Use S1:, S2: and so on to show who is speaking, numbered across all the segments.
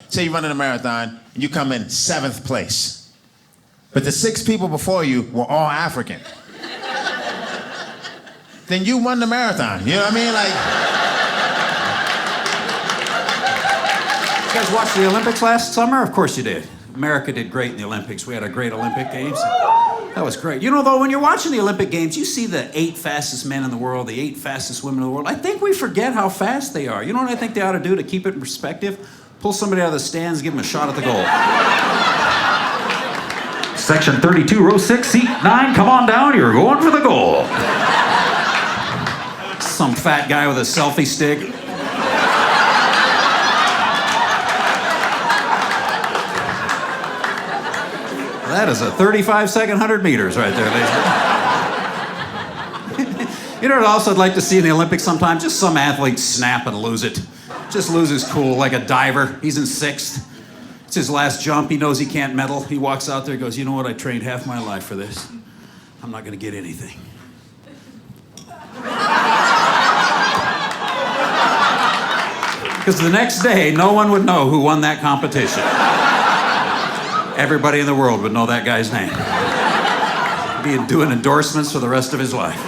S1: say you run in a marathon and you come in 7th place, but the 6 people before you were all African. Then you won the marathon, you know what I mean? Like...
S2: You guys watched the Olympics last summer? Of course you did. America did great in the Olympics. We had a great Olympic Games. That was great. You know, though, when you're watching the Olympic Games, you see the 8 fastest men in the world, the 8 fastest women in the world. I think we forget how fast they are. You know what I think they ought to do to keep it in perspective? Pull somebody out of the stands, give them a shot at the goal.
S3: Section 32, row 6, seat 9, come on down, you're going for the goal.
S2: Some fat guy with a selfie stick. That is a 35-second 100 meters right there, ladies. You know what else I'd like to see in the Olympics sometime? Just some athlete snap and lose it. Just lose his cool, like a diver. He's in 6th. It's his last jump. He knows he can't medal. He walks out there and goes, you know what? I trained half my life for this. I'm not going to get anything. Because the next day, no one would know who won that competition. Everybody in the world would know that guy's name. He'd be doing endorsements for the rest of his life.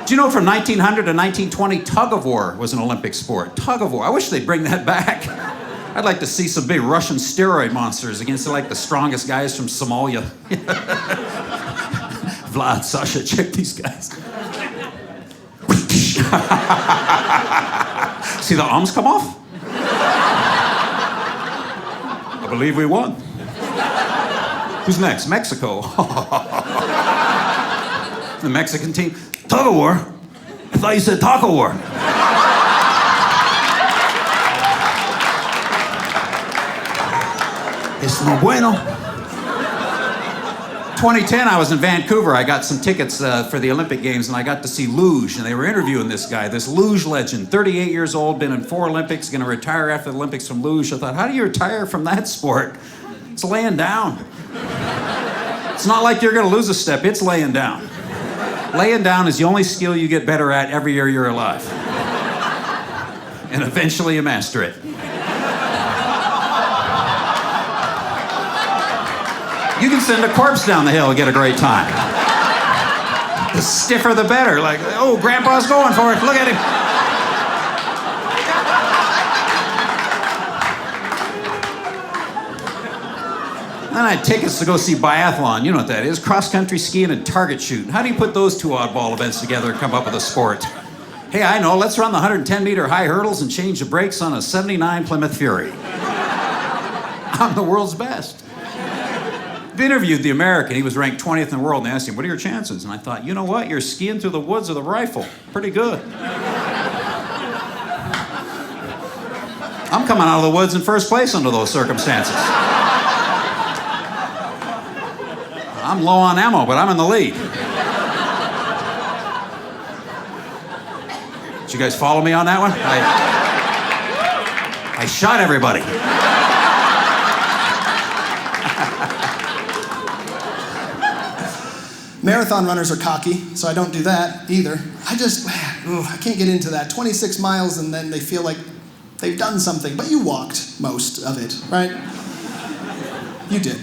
S2: Do you know from 1900 to 1920, tug of war was an Olympic sport? Tug of war. I wish they'd bring that back. I'd like to see some big Russian steroid monsters against like the strongest guys from Somalia. Vlad, Sasha, check these guys. See the arms come off? I believe we won. Who's next? Mexico. The Mexican team. Tug of war? I thought you said taco war. Es no bueno. 2010, I was in Vancouver. I got some tickets for the Olympic Games, and I got to see luge, and they were interviewing this guy, this luge legend, 38 years old, been in 4 Olympics, going to retire after the Olympics from luge. I thought, how do you retire from that sport? It's laying down. It's not like you're going to lose a step, it's laying down. Laying down is the only skill you get better at every year you're alive. And eventually you master it. You can send a corpse down the hill and get a great time. The stiffer the better. Like, oh, Grandpa's going for it. Look at him. Then I had tickets to go see biathlon. You know what that is. Cross-country skiing and target shooting. How do you put those 2 oddball events together and come up with a sport? Hey, I know. Let's run the 110-meter high hurdles and change the brakes on a 79 Plymouth Fury. I'm the world's best. I interviewed the American. He was ranked 20th in the world, and they asked him, what are your chances? And I thought, you know what? You're skiing through the woods with a rifle. Pretty good. I'm coming out of the woods in first place under those circumstances. I'm low on ammo, but I'm in the lead. Did you guys follow me on that one? I shot everybody.
S4: Marathon runners are cocky, so I don't do that either. I can't get into that. 26 miles and then they feel like they've done something, but you walked most of it, right? You did.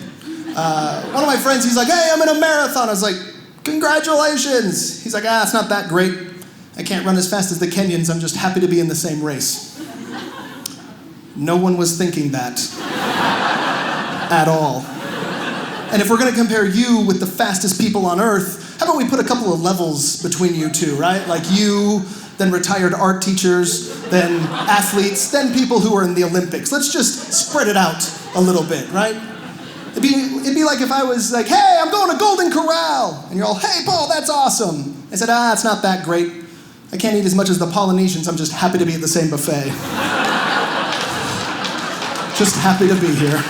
S4: One of my friends, he's like, hey, I'm in a marathon. I was like, congratulations. He's like, it's not that great. I can't run as fast as the Kenyans. I'm just happy to be in the same race. No one was thinking that at all. And if we're going to compare you with the fastest people on Earth, how about we put a couple of levels between you two, right? Like you, then retired art teachers, then athletes, then people who are in the Olympics. Let's just spread it out a little bit, right? It'd be like if I was like, hey, I'm going to Golden Corral. And you're all, hey, Paul, that's awesome. I said, it's not that great. I can't eat as much as the Polynesians. I'm just happy to be at the same buffet. Just happy to be here.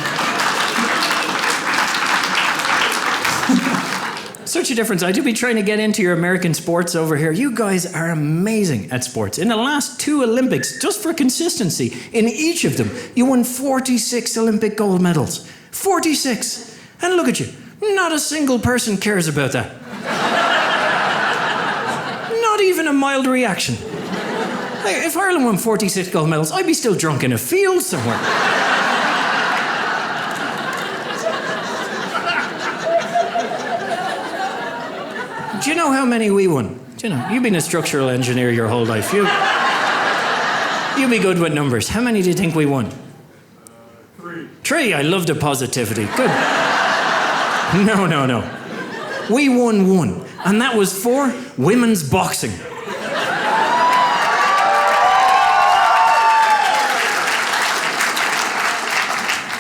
S5: Such a difference. I do be trying to get into your American sports over here. You guys are amazing at sports. In the last 2 Olympics, just for consistency, in each of them, you won 46 Olympic gold medals. 46. And look at you. Not a single person cares about that. Not even a mild reaction. Hey, if Ireland won 46 gold medals, I'd be still drunk in a field somewhere. Do you know how many we won? Do you know? You've been a structural engineer your whole life. You'll be good with numbers. How many do you think we won?
S6: 3.
S5: 3. I love the positivity. Good. No. We won 1, and that was for women's boxing.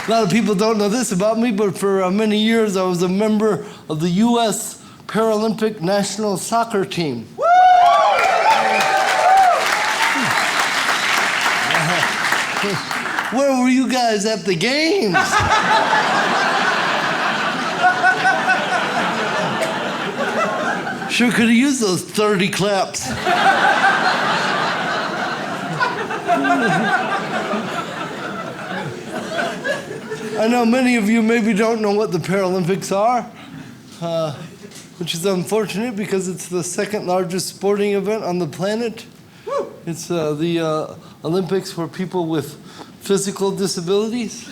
S7: A lot of people don't know this about me, but for many years I was a member of the U.S. Paralympic national soccer team. Where were you guys at the games? Sure could have used those 30 claps. I know many of you maybe don't know what the Paralympics are, which is unfortunate because it's the second largest sporting event on the planet. It's the Olympics for people with physical disabilities.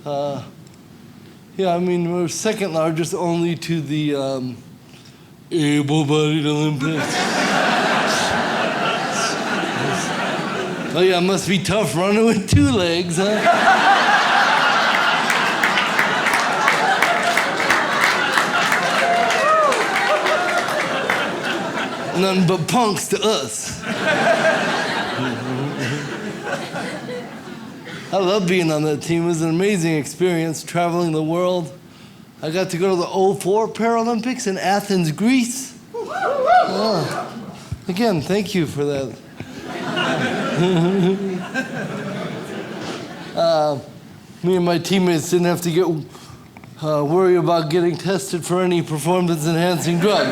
S7: We're second largest only to the able-bodied Olympics. Oh yeah, must be tough running with 2 legs, huh? None but punks to us. I love being on that team. It was an amazing experience, traveling the world. I got to go to the 2004 Paralympics in Athens, Greece. Again, thank you for that. Me and my teammates didn't have to get worry about getting tested for any performance-enhancing drug.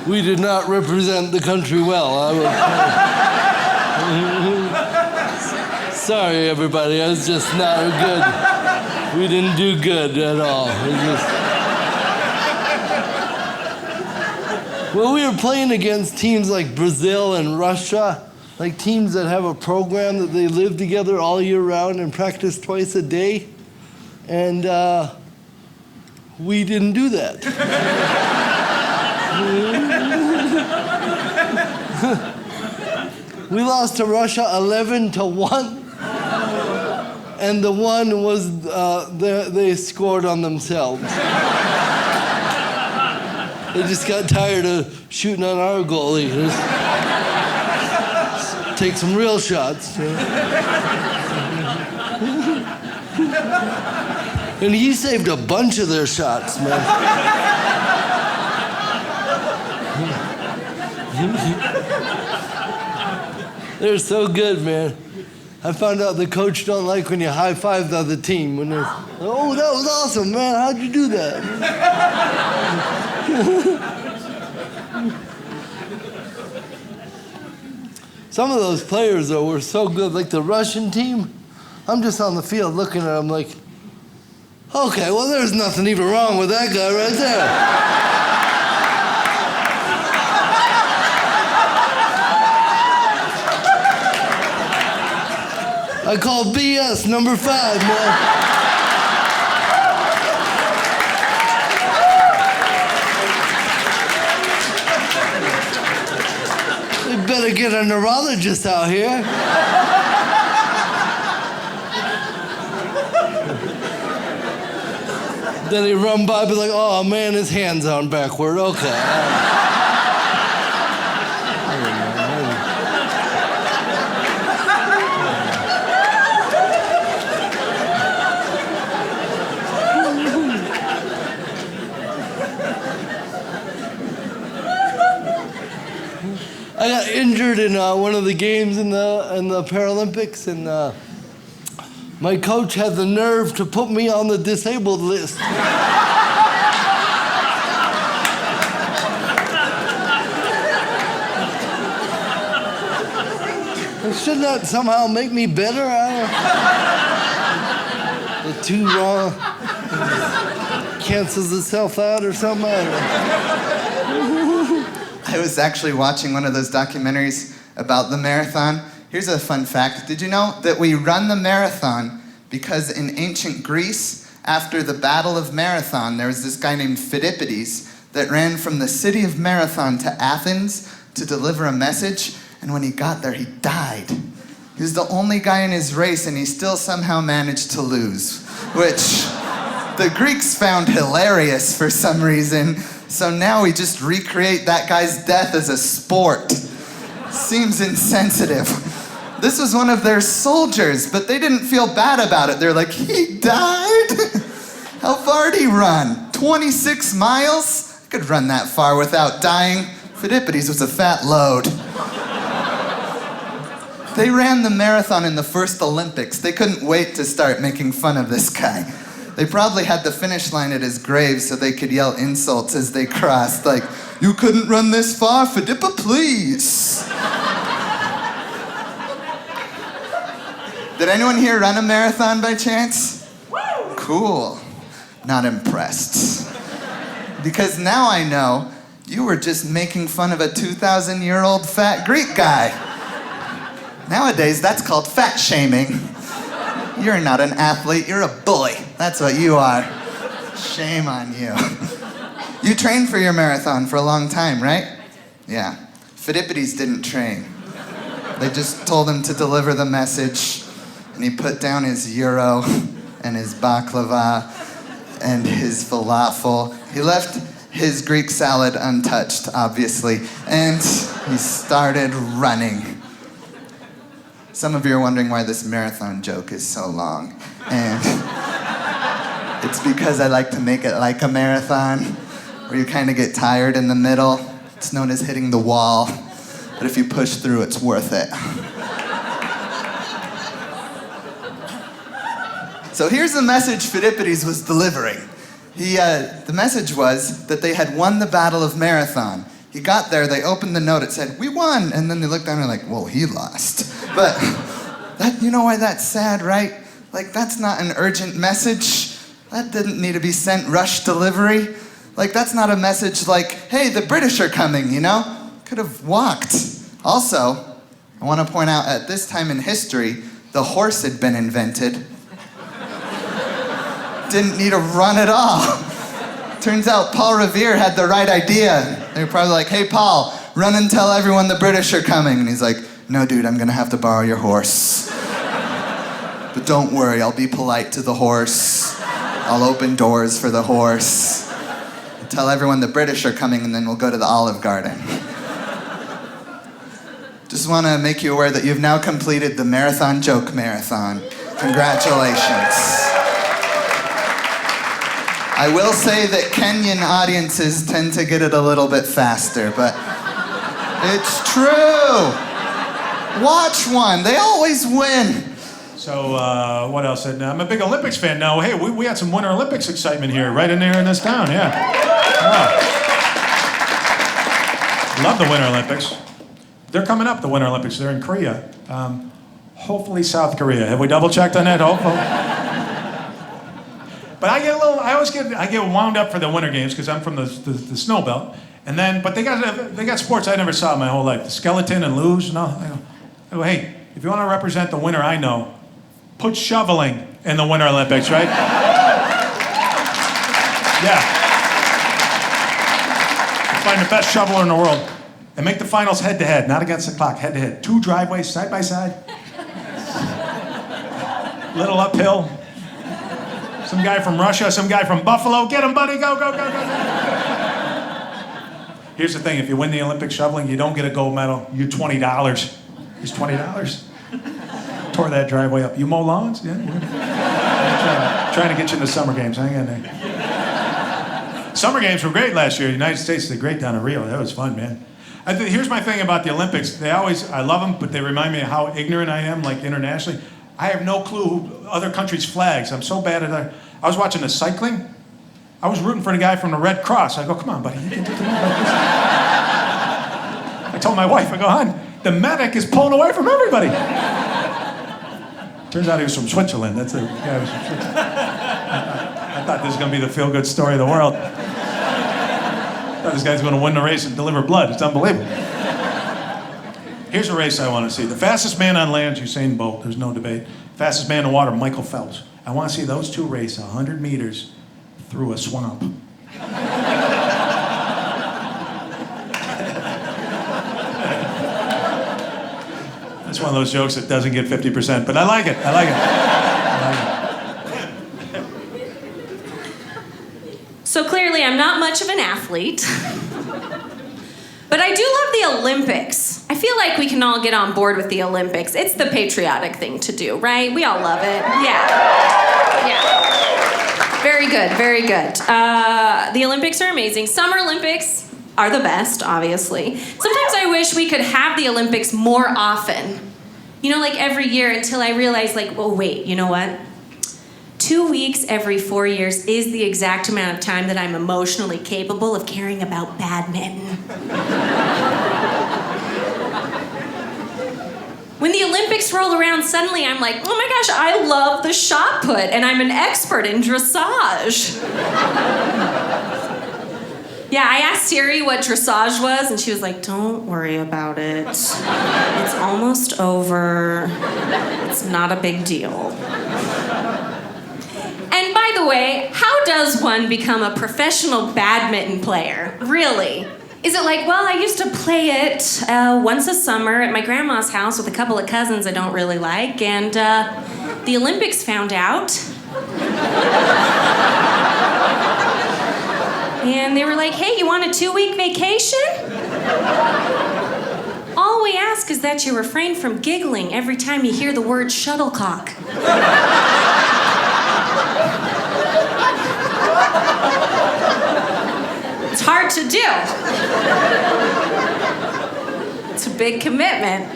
S7: We did not represent the country well. Sorry, everybody. I was just not good. We didn't do good at all. Well, we were playing against teams like Brazil and Russia, like teams that have a program that they live together all year round and practice twice a day. And we didn't do that. We lost to Russia 11-1, and the one was they scored on themselves. They just got tired of shooting on our goalie. Just take some real shots. And he saved a bunch of their shots, man. They're so good, man. I found out the coach don't like when you high-five the other team. When they're, oh, that was awesome, man. How'd you do that? Some of those players, though, were so good. Like the Russian team, I'm just on the field looking at them like, okay, well, there's nothing even wrong with that guy right there. I call BS number 5, man. We better get a neurologist out here. Then he run by, be like, oh man, his hands on backward. Okay. I got injured in one of the games in the Paralympics, and my coach had the nerve to put me on the disabled list. Shouldn't that somehow make me better? The 2 wrong cancels itself out or something. I don't know.
S8: I was actually watching one of those documentaries about the marathon. Here's a fun fact. Did you know that we run the marathon because in ancient Greece, after the Battle of Marathon, there was this guy named Phidippides that ran from the city of Marathon to Athens to deliver a message, and when he got there, he died. He was the only guy in his race, and he still somehow managed to lose, which the Greeks found hilarious for some reason. So now we just recreate that guy's death as a sport. Seems insensitive. This was one of their soldiers, but they didn't feel bad about it. They're like, he died? How far did he run? 26 miles? I could run that far without dying. Phidippides was a fat load. They ran the marathon in the first Olympics. They couldn't wait to start making fun of this guy. They probably had the finish line at his grave so they could yell insults as they crossed, like, you couldn't run this far, Phidippa, please. Did anyone here run a marathon by chance? Cool. Not impressed. Because now I know you were just making fun of a 2,000-year-old fat Greek guy. Nowadays, that's called fat shaming. You're not an athlete, you're a bully. That's what you are. Shame on you. You trained for your marathon for a long time, right? Yeah. Phidippides didn't train. They just told him to deliver the message, and he put down his gyro and his baklava and his falafel. He left his Greek salad untouched, obviously, and he started running. Some of you are wondering why this marathon joke is so long, and it's because I like to make it like a marathon, where you kind of get tired in the middle. It's known as hitting the wall, but if you push through, it's worth it. So here's the message Phidippides was delivering. The message was that they had won the Battle of Marathon. He got there, they opened the note, it said, we won, and then they looked down and like, whoa, he lost. But you know why that's sad, right? Like, that's not an urgent message. That didn't need to be sent rush delivery. Like, that's not a message like, hey, the British are coming, you know? Could have walked. Also, I want to point out at this time in history, the horse had been invented. Didn't need to run at all. Turns out Paul Revere had the right idea. They were probably like, hey, Paul, run and tell everyone the British are coming. And he's like, no, dude, I'm going to have to borrow your horse. But don't worry, I'll be polite to the horse. I'll open doors for the horse. Tell everyone the British are coming, and then we'll go to the Olive Garden. Just want to make you aware that you've now completed the Marathon Joke Marathon. Congratulations. I will say that Kenyan audiences tend to get it a little bit faster, but it's true. Watch one. They always win.
S6: So, what else? And I'm a big Olympics fan now. Hey, we had some Winter Olympics excitement here, right in there in this town, yeah. Wow. Love the Winter Olympics. They're coming up, the Winter Olympics. They're in Korea. Hopefully South Korea. Have we double-checked on that? Hopefully. But I get wound up for the Winter Games because I'm from the snow belt. And then, but they got sports I never saw my whole life. The skeleton and luge. No, I go, hey, if you want to represent the winter I know, put shoveling in the Winter Olympics, right? Yeah. Find the best shoveler in the world and make the finals head-to-head, not against the clock, head-to-head. 2 driveways, side by side. Little uphill. Some guy from Russia, some guy from Buffalo. Get him, buddy, go, go, go, go, go. Here's the thing, if you win the Olympic shoveling, you don't get a gold medal. You're $20. It's $20. Tore that driveway up. You mow lawns? Yeah. Trying to get you in the summer games. Hang in there. Summer games were great last year. The United States did great down in Rio. That was fun, man. Here's my thing about the Olympics. I love them, but they remind me of how ignorant I am, like internationally. I have no clue who other countries' flags. I'm so bad at that. I was watching the cycling. I was rooting for the guy from the Red Cross. I go, come on, buddy. You can do it like this. I told my wife, I go, hon, the medic is pulling away from everybody. Turns out he was from Switzerland. That's the guy who was from Switzerland. I thought this was going to be the feel-good story of the world. Oh, this guy's going to win the race and deliver blood. It's unbelievable. Here's a race I want to see. The fastest man on land is Usain Bolt. There's no debate. Fastest man in the water, Michael Phelps. I want to see those two race 100 meters through a swamp. That's one of those jokes that doesn't get 50%, but I like it. I like it.
S9: So clearly, I'm not much of an athlete. But I do love the Olympics. I feel like we can all get on board with the Olympics. It's the patriotic thing to do, right? We all love it. Yeah. Very good, very good. The Olympics are amazing. Summer Olympics are the best, obviously. Sometimes I wish we could have the Olympics more often. You know, like every year until I realize, like, oh, wait, you know what? 2 weeks every 4 years is the exact amount of time that I'm emotionally capable of caring about badminton. When the Olympics roll around, suddenly I'm like, oh my gosh, I love the shot put, and I'm an expert in dressage. Yeah, I asked Siri what dressage was, and she was like, don't worry about it. It's almost over. It's not a big deal. And by the way, how does one become a professional badminton player? Really? Is it like, well, I used to play it once a summer at my grandma's house with a couple of cousins I don't really like, and the Olympics found out. And they were like, hey, you want a 2-week vacation? All we ask is that you refrain from giggling every time you hear the word shuttlecock. It's hard to do. It's a big commitment.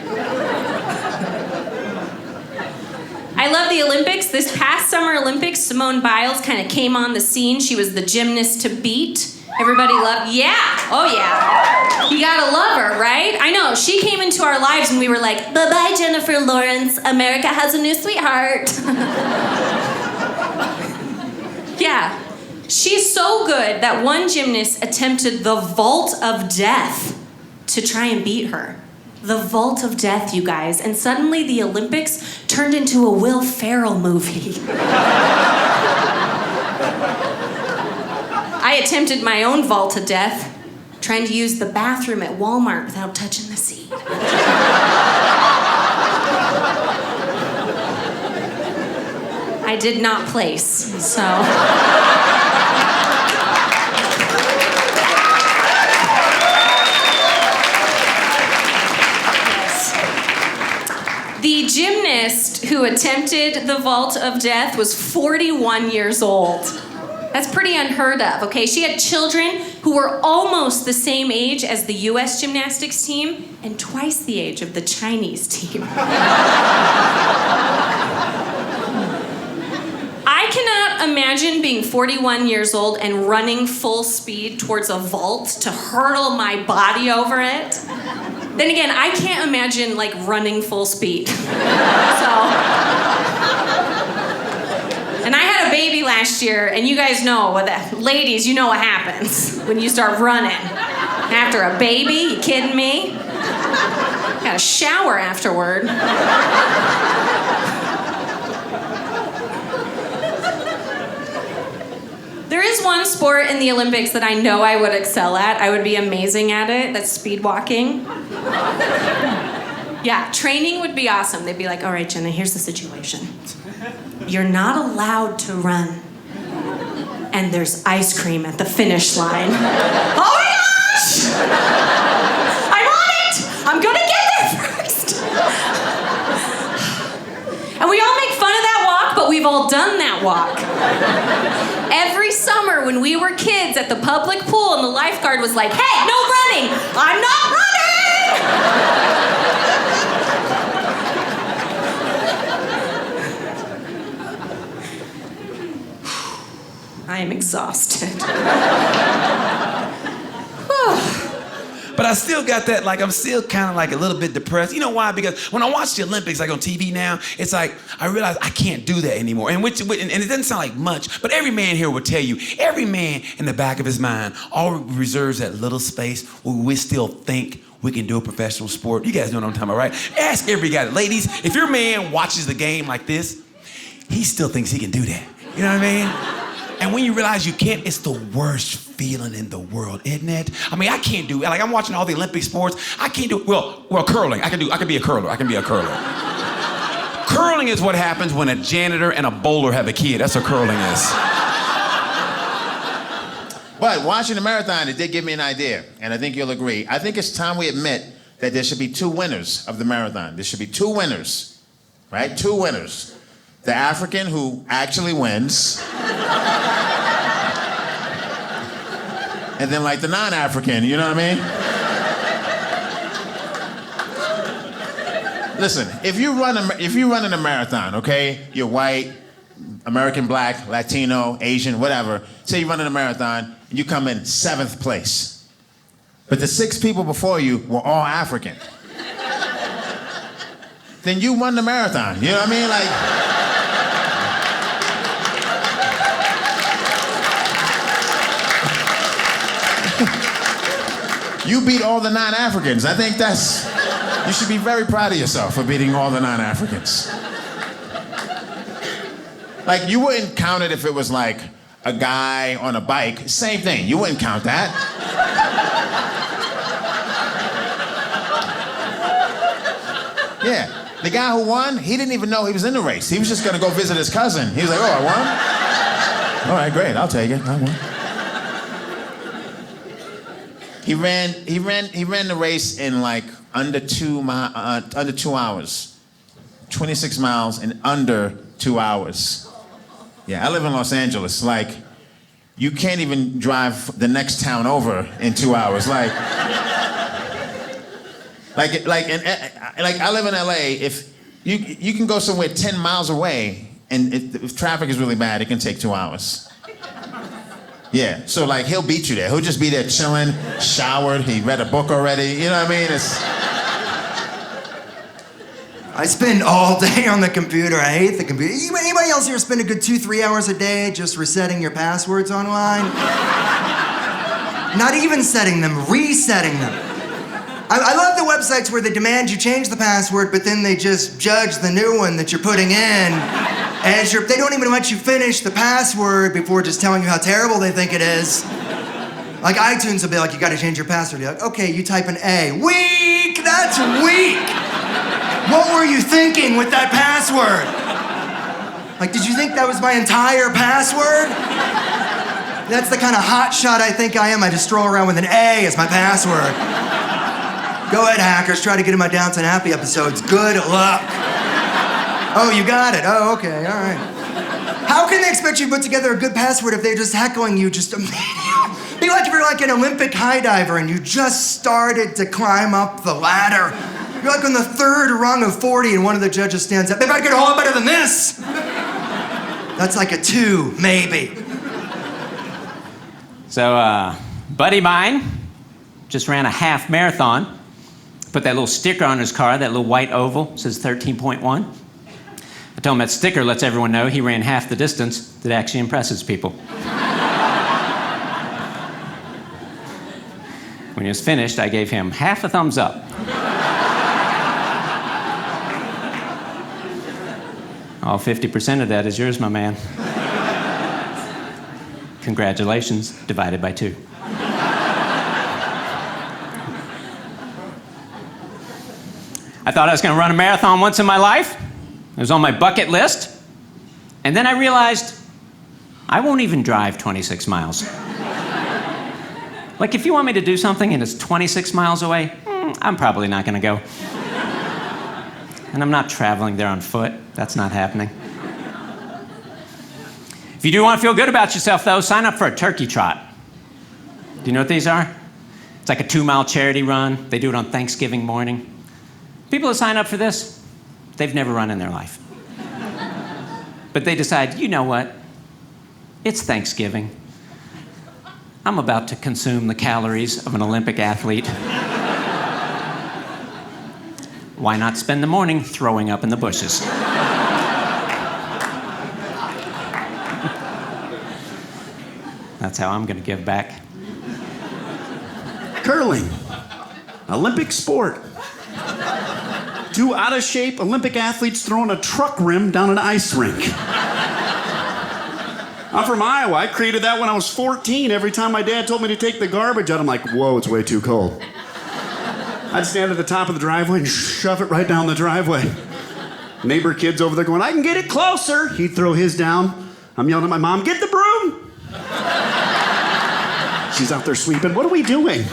S9: I love the Olympics. This past Summer Olympics, Simone Biles kind of came on the scene. She was the gymnast to beat. Everybody loved, yeah, oh yeah. You gotta love her, right? I know, she came into our lives and we were like, bye-bye, Jennifer Lawrence. America has a new sweetheart. Yeah. She's so good that one gymnast attempted the vault of death to try and beat her. The vault of death, you guys. And suddenly the Olympics turned into a Will Ferrell movie. I attempted my own vault of death, trying to use the bathroom at Walmart without touching the seat. I did not place, so... The gymnast who attempted the vault of death was 41 years old. That's pretty unheard of, okay? She had children who were almost the same age as the US gymnastics team and twice the age of the Chinese team. I cannot imagine being 41 years old and running full speed towards a vault to hurtle my body over it. Then again, I can't imagine like running full speed. And I had a baby last year, and you guys know what that, ladies, you know what happens when you start running. After a baby, you kidding me? Got a shower afterward. There is one sport in the Olympics that I know I would excel at. I would be amazing at it. That's speed walking. Yeah, training would be awesome. They'd be like, all right, Jenna, here's the situation. You're not allowed to run. And there's ice cream at the finish line. Oh my gosh! I'm on it! I'm gonna get there first! And we all make fun of that walk, but we've all done that walk. Every summer when we were kids at the public pool and the lifeguard was like, hey, no running! I'm not running!
S10: I am exhausted.
S6: But
S10: But I still got that, like, I'm still kind of like a little bit depressed. You know why? Because when I watch the Olympics, like on TV now, it's like, I realize I can't do that anymore. And it doesn't sound like much, but every man here will tell you, every man in the back of his mind always reserves that little space where we still think we can do a professional sport. You guys know what I'm talking about, right? Ask every guy. Ladies, if your man watches the game like this, he still thinks he can do that. You know what I mean? And when you realize you can't, it's the worst feeling in the world, isn't it? I mean, I can't do, like, I'm watching all the Olympic sports. I can't do, well, curling. I can be a curler. I can be a curler. Curling is what happens when a janitor and a bowler have a kid. That's what curling is.
S1: But watching the marathon, it did give me an idea, and I think you'll agree. I think it's time we admit that there should be two winners of the marathon. There should be two winners, right? Two winners. The African who actually wins, and then like the non-African, you know what I mean? Listen, if you run in a marathon, okay, you're white, American, black, Latino, Asian, whatever. Say you run in a marathon and you come in 7th place, but the 6 people before you were all African. Then you won the marathon. You know what I mean? Like. You beat all the non-Africans. I think you should be very proud of yourself for beating all the non-Africans. Like, you wouldn't count it if it was like a guy on a bike. Same thing, you wouldn't count that. Yeah, the guy who won, he didn't even know he was in the race. He was just gonna go visit his cousin. He was like, oh, I won? All right, great, I'll take it, I won. He ran the race in like under 2 hours. 26 miles in under 2 hours. Yeah, I live in Los Angeles. Like, you can't even drive the next town over in 2 hours. Like I live in LA. If you can go somewhere 10 miles away, and if traffic is really bad, it can take 2 hours. Yeah, so like he'll beat you there. He'll just be there chilling, showered, he read a book already. You know what I mean?
S11: I spend all day on the computer. I hate the computer. Anybody else here spend a good 2-3 hours a day just resetting your passwords online? Not even setting them, resetting them. I love the websites where they demand you change the password, but then they just judge the new one that you're putting in. As they don't even let you finish the password before just telling you how terrible they think it is. Like iTunes will be like, you gotta change your password. You're like, okay, you type an A. Weak! That's weak! What were you thinking with that password? Like, did you think that was my entire password? That's the kind of hotshot I think I am. I just stroll around with an A as my password. Go ahead, hackers, try to get in my Downton Happy episodes. Good luck. Oh, you got it. Oh, okay, all right. How can they expect you to put together a good password if they're just heckling you just immediately? Be like if you're like an Olympic high diver and you just started to climb up the ladder. You're like on the 3rd rung of 40 and one of the judges stands up. They better get a whole lot better than this. That's like a 2, maybe.
S12: So, buddy mine just ran a half marathon. Put that little sticker on his car, that little white oval, says 13.1. I told him that sticker lets everyone know he ran half the distance. That actually impresses people. When he was finished, I gave him half a thumbs up. All 50% of that is yours, my man. Congratulations, divided by 2. I thought I was going to run a marathon once in my life. It was on my bucket list. And then I realized I won't even drive 26 miles. Like, if you want me to do something and it's 26 miles away, I'm probably not going to go. And I'm not traveling there on foot. That's not happening. If you do want to feel good about yourself, though, sign up for a turkey trot. Do you know what these are? It's like a 2-mile charity run. They do it on Thanksgiving morning. People that sign up for this, they've never run in their life. But they decide, you know what? It's Thanksgiving. I'm about to consume the calories of an Olympic athlete. Why not spend the morning throwing up in the bushes? That's how I'm going to give back.
S13: Curling. Olympic sport. 2 out-of-shape Olympic athletes throwing a truck rim down an ice rink. I'm from Iowa. I created that when I was 14. Every time my dad told me to take the garbage out, I'm like, whoa, it's way too cold. I'd stand at the top of the driveway and shove it right down the driveway. Neighbor kid's over there going, I can get it closer. He'd throw his down. I'm yelling at my mom, get the broom. She's out there sweeping. What are we doing?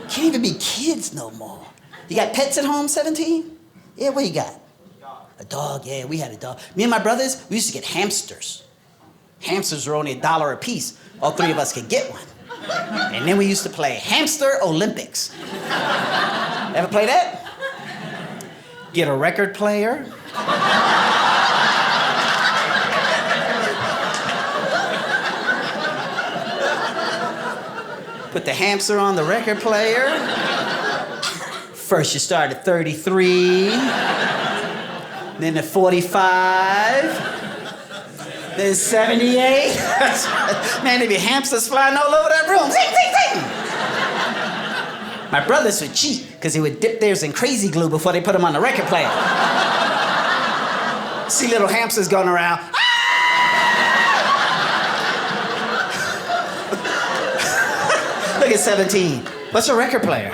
S14: Can't even be kids no more. You got pets at home, 17? Yeah, what you got? A dog, yeah, we had a dog. Me and my brothers, we used to get hamsters. Hamsters were only $1 a piece. All 3 of us could get one. And then we used to play Hamster Olympics. Ever play that? Get a record player. Put the hamster on the record player. First you start at 33, then at 45, then 78. Man, there'd be hamsters flying all over that room. Zing, zing, zing. My brothers would cheat because they would dip theirs in crazy glue before they put them on the record player. See little hamsters going around. Look at 17. What's a record player?